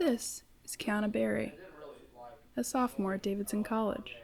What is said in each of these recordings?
This is Kiana Berry, a sophomore at Davidson College,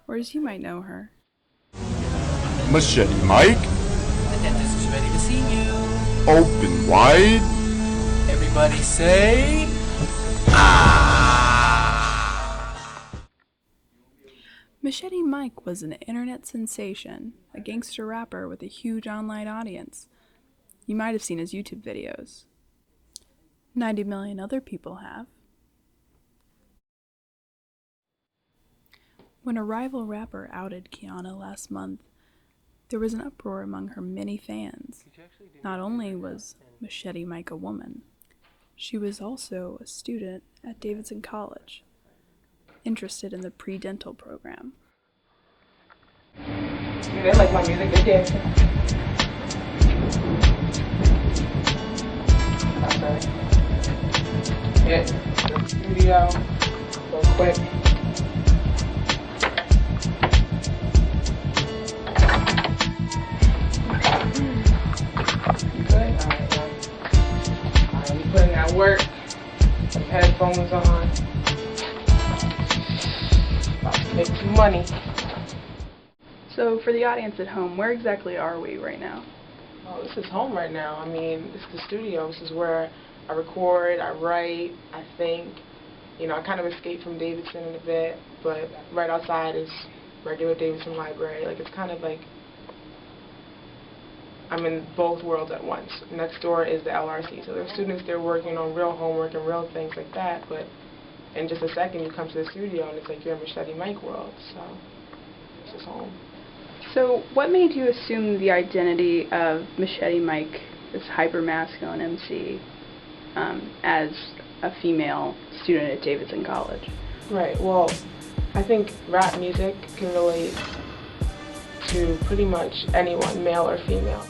or as you might know her, Machete Mike, The dentist is ready to see you. open wide. Everybody say, ah! Machete Mike was an internet sensation, a gangster rapper with a huge online audience. You might have seen his YouTube videos. 90 million other people have. When a rival rapper outed Kiana last month, there was an uproar among her many fans. Not only was Machete Mike a woman, she was also a student at Davidson College, interested in the pre-dental program. They like my music, they're dancing. That's right. Hit the studio real quick. You good? Alright, we putting that work. Some headphones on. About to make some money. So for the audience at home, where exactly are we right now? Oh, this is home right now. I mean, this is the studio. This is where I record, I write, I think. You know, I kind of escaped from Davidson in a bit, but right outside is regular Davidson library. Like, it's kind of like I'm in both worlds at once. Next door is the LRC. So there are students there working on real homework and real things like that, but in just a second you come to the studio and it's like you're in Machete Mike world. So this is home. So what made you assume the identity of Machete Mike, this hyper-masculine MC, as a female student at Davidson College? Right, well, I think rap music can relate to pretty much anyone, male or female.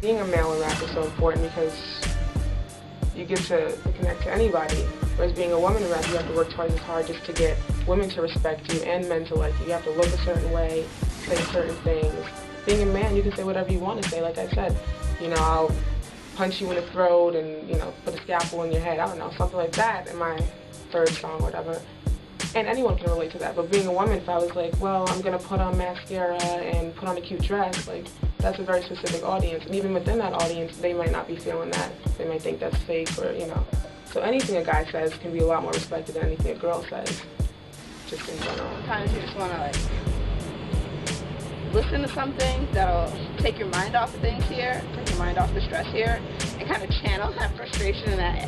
Being a male in rap is so important because you get to connect to anybody, whereas being a woman in rap, you have to work twice as hard just to get women to respect you and men to like you. You have to look a certain way, say certain things. Being a man, you can say whatever you want to say. Like I said, you know, I'll punch you in the throat and, you know, put a scalpel in your head. I don't know, something like that in my third song or whatever. And anyone can relate to that. But being a woman, if I was like, well, I'm going to put on mascara and put on a cute dress, like, that's a very specific audience. And even within that audience, they might not be feeling that. They might think that's fake or, you know. So anything a guy says can be a lot more respected than anything a girl says, just in general. Sometimes you just want to, like, listen to something that'll take your mind off of things here, take your mind off the stress here, and kind of channel that frustration and that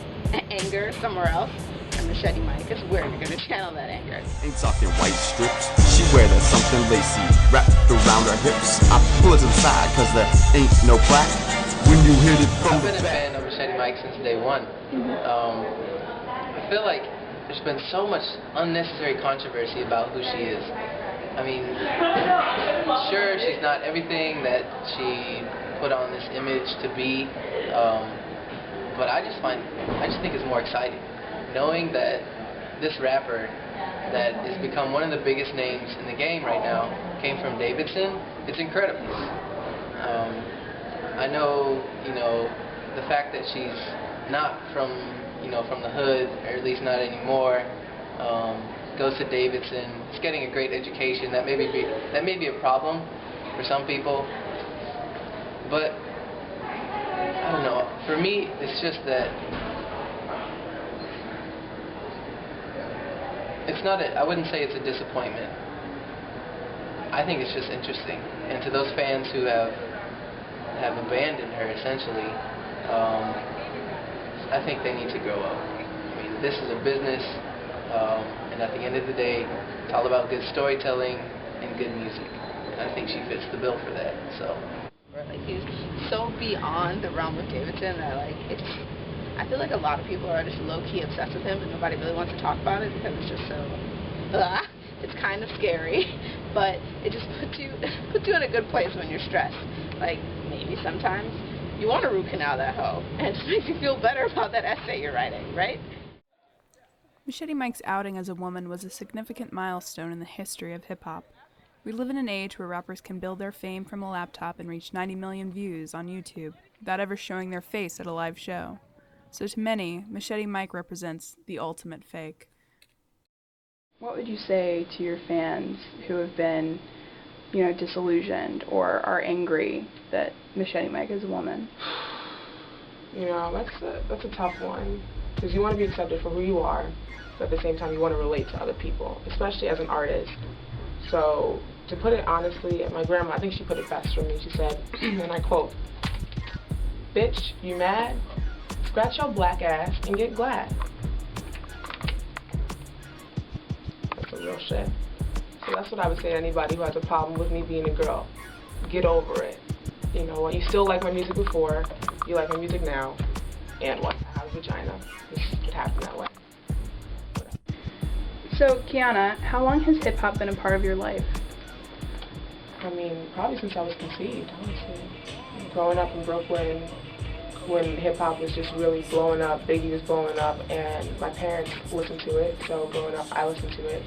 anger somewhere else. And Machete Mike is where you're going to channel that anger. Ain't talking white strips. She wear that something lacy wrapped around her hips. I pull it to the side cause there ain't no plaque when you hit it from I've the been a back. fan of Machete Mike since day one. I feel like there's been so much unnecessary controversy about who she is. I mean, sure, she's not everything that she put on this image to be, but I just think it's more exciting knowing that this rapper that has become one of the biggest names in the game right now came from Davidson. It's incredible. I know, you know, the fact that she's not from, you know, from the hood, or at least not anymore, goes to Davidson, is getting a great education. That may be a problem for some people, but I don't know. For me, it's just that it's not. I wouldn't say it's a disappointment. I think it's just interesting, and to those fans who have abandoned her, essentially, I think they need to grow up. I mean, this is a business. And at the end of the day, it's all about good storytelling and good music. And I think she fits the bill for that. So, Like, he's so beyond the realm of Davidson that, like, I feel like a lot of people are just low-key obsessed with him, but nobody really wants to talk about it because it's just so, it's kind of scary, but it just puts you in a good place when you're stressed. Like, maybe sometimes you want to root canal that hoe, and it just makes you feel better about that essay you're writing, right? Machete Mike's outing as a woman was a significant milestone in the history of hip-hop. We live in an age where rappers can build their fame from a laptop and reach 90 million views on YouTube without ever showing their face at a live show. So to many, Machete Mike represents the ultimate fake. What would you say to your fans who have been, disillusioned or are angry that Machete Mike is a woman? That's a tough one, because you want to be accepted for who you are, but at the same time you want to relate to other people, especially as an artist. So to put it honestly, my grandma, I think she put it best for me. She said, and I quote, "Bitch, you mad? Scratch your black ass and get glad." That's some real shit. So that's what I would say to anybody who has a problem with me being a girl. Get over it. You still like my music before, you like my music now, and what? I have a vagina. It happened that way. So, Kiana, how long has hip-hop been a part of your life? Probably since I was conceived, honestly. Growing up in Brooklyn, when hip-hop was just really blowing up, Biggie was blowing up, and my parents listened to it, so growing up, I listened to it.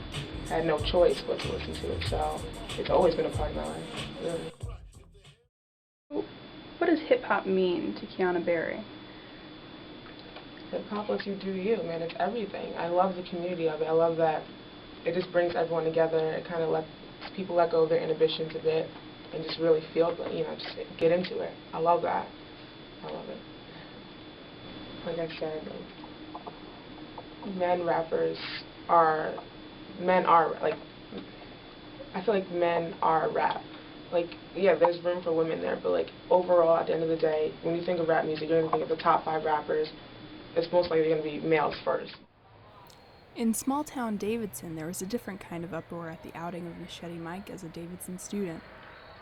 I had no choice but to listen to it, so it's always been a part of my life, really. What does hip-hop mean to Kiana Berry? Hip-hop lets you do you, man. It's everything. I love the community of it. I love that it just brings everyone together. It kind of lets people let go of their inhibitions a bit and just really feel, just get into it. I love that. I love it. Like I said, men I feel like men are rap. There's room for women there, but overall, at the end of the day, when you think of rap music, you're going to think of the top 5 rappers. It's most likely going to be males first. In small-town Davidson, there was a different kind of uproar at the outing of Machete Mike as a Davidson student.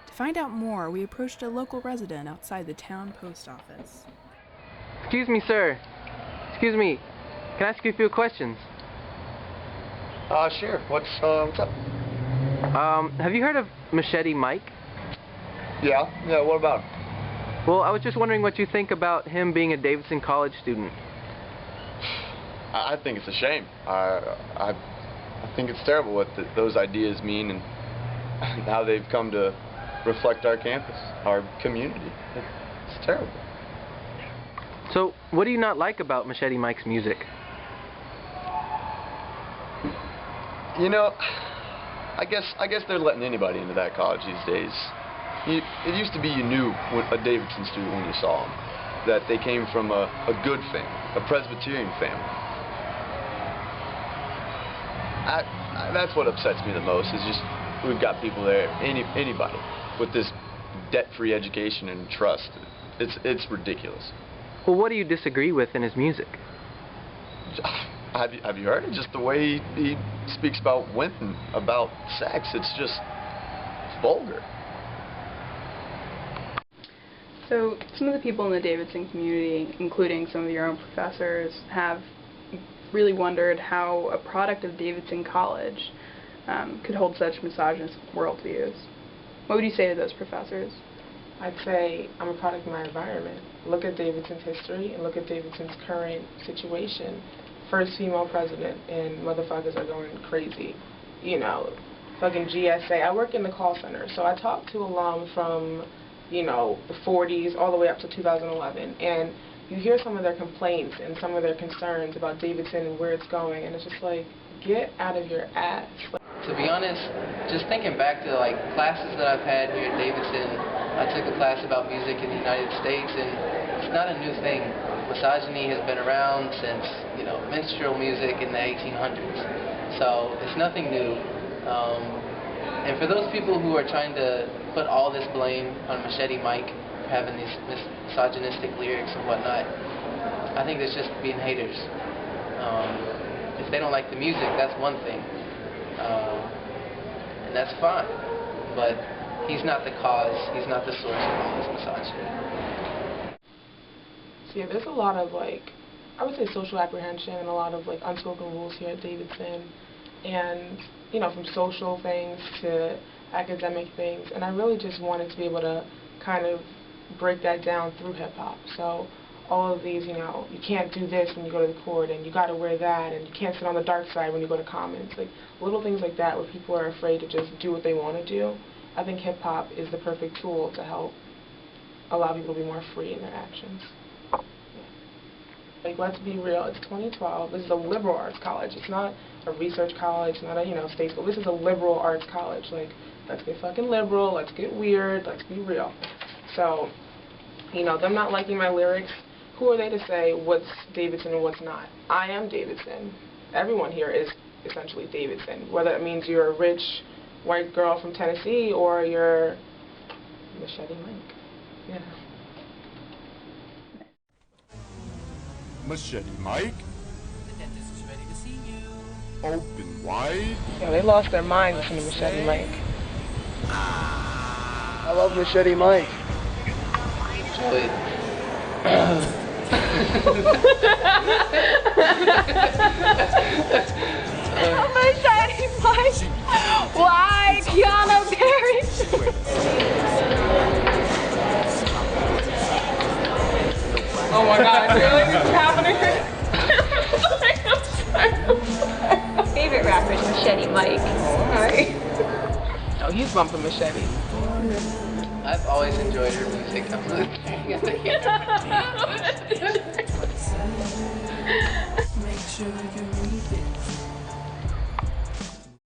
To find out more, we approached a local resident outside the town post office. Excuse me, sir. Excuse me. Can I ask you a few questions? Sure. What's up? Have you heard of Machete Mike? Yeah, what about? Well, I was just wondering what you think about him being a Davidson College student. I think it's a shame. I think it's terrible what those ideas mean and how they've come to reflect our campus, our community. It's terrible. So, what do you not like about Machete Mike's music? I guess they're letting anybody into that college these days. It used to be you knew a Davidson student when you saw them, that they came from a good family, a Presbyterian family. That's what upsets me the most, is just we've got people there, anybody, with this debt-free education and trust. It's ridiculous. Well, what do you disagree with in his music? Have you heard it? Just the way he speaks about women, about sex. It's just vulgar. So some of the people in the Davidson community, including some of your own professors, have really wondered how a product of Davidson College could hold such misogynist worldviews. What would you say to those professors? I'd say I'm a product of my environment. Look at Davidson's history and look at Davidson's current situation. First female president, and motherfuckers are going crazy. Fucking GSA. I work in the call center, so I talk to alum from, the 40s all the way up to 2011, and you hear some of their complaints and some of their concerns about Davidson and where it's going, and it's just like, get out of your ass. To be honest, just thinking back to classes that I've had here at Davidson, I took a class about music in the United States, and it's not a new thing. Misogyny has been around since, minstrel music in the 1800s. So it's nothing new. And for those people who are trying to put all this blame on Machete Mike for having these misogynistic lyrics and whatnot, I think it's just being haters. If they don't like the music, that's one thing. And that's fine. But he's not the cause, he's not the source of all this misogyny. So yeah, there's a lot of I would say social apprehension and a lot of unspoken rules here at Davidson, and from social things to academic things, and I really just wanted to be able to kind of break that down through hip-hop. So all of these, you can't do this when you go to the court, and you got to wear that, and you can't sit on the dark side when you go to Commons. Little things like that where people are afraid to just do what they want to do. I think hip-hop is the perfect tool to help allow people to be more free in their actions. Like, let's be real, it's 2012, this is a liberal arts college, it's not a research college, not a, state school, this is a liberal arts college. Like, let's get fucking liberal, let's get weird, let's be real. So, them not liking my lyrics, who are they to say what's Davidson and what's not? I am Davidson. Everyone here is essentially Davidson, whether it means you're a rich white girl from Tennessee or you're Machete Mike. Yeah. Machete Mike? The dentist is ready to see you. Open wide? Yeah, they lost their minds listening to Machete Mike. I love Machete Mike. Joey. Machete Mike! Why, Keanu Perry? Oh my god, really? This is happening? Favorite rapper is Machete Mike. Alright. Oh, he's bumping Machete. I've always enjoyed her music. I'm really